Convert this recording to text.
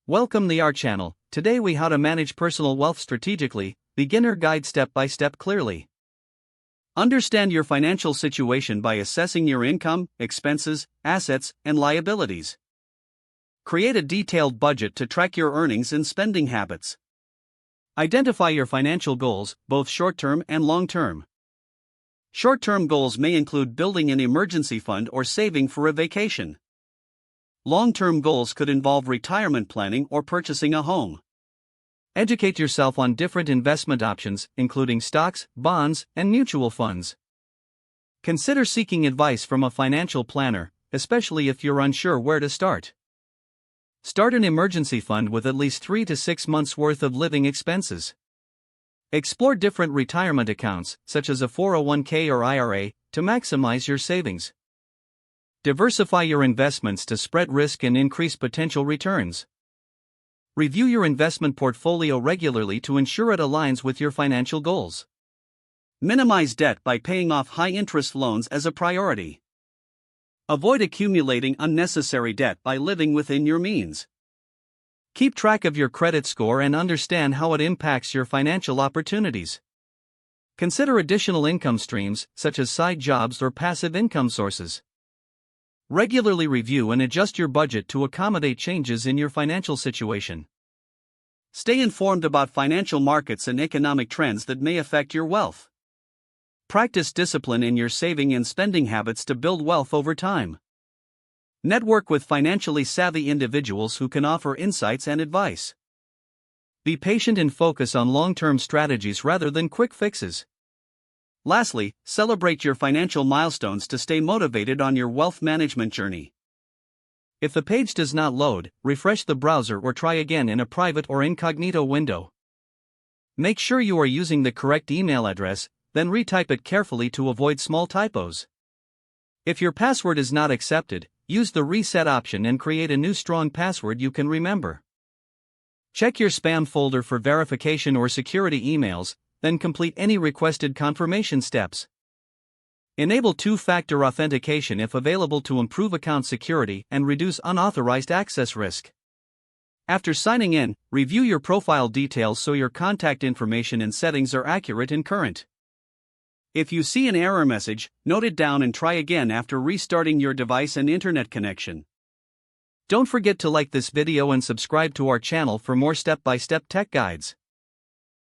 Welcome to our channel. Today we how to manage personal wealth strategically, beginner guide step by step clearly. Understand your financial situation by assessing your income, expenses, assets, and liabilities. Create a detailed budget to track your earnings and spending habits. Identify your financial goals, both short-term and long-term. Short-term goals may include building an emergency fund or saving for a vacation. Long-term goals could involve retirement planning or purchasing a home. Educate yourself on different investment options, including stocks, bonds, and mutual funds. Consider seeking advice from a financial planner, especially if you're unsure where to start. Start an emergency fund with at least 3 to 6 months' worth of living expenses. Explore different retirement accounts, such as a 401k or IRA, to maximize your savings. Diversify your investments to spread risk and increase potential returns. Review your investment portfolio regularly to ensure it aligns with your financial goals. Minimize debt by paying off high-interest loans as a priority. Avoid accumulating unnecessary debt by living within your means. Keep track of your credit score and understand how it impacts your financial opportunities. Consider additional income streams, such as side jobs or passive income sources. Regularly review and adjust your budget to accommodate changes in your financial situation. Stay informed about financial markets and economic trends that may affect your wealth. Practice discipline in your saving and spending habits to build wealth over time. Network with financially savvy individuals who can offer insights and advice. Be patient and focus on long-term strategies rather than quick fixes. Lastly, celebrate your financial milestones to stay motivated on your wealth management journey. If the page does not load, refresh the browser or try again in a private or incognito window. Make sure you are using the correct email address, then retype it carefully to avoid small typos. If your password is not accepted, use the reset option and create a new strong password you can remember. Check your spam folder for verification or security emails, then complete any requested confirmation steps. Enable two-factor authentication if available to improve account security and reduce unauthorized access risk. After signing in, review your profile details so your contact information and settings are accurate and current. If you see an error message, note it down and try again after restarting your device and internet connection. Don't forget to like this video and subscribe to our channel for more step-by-step tech guides.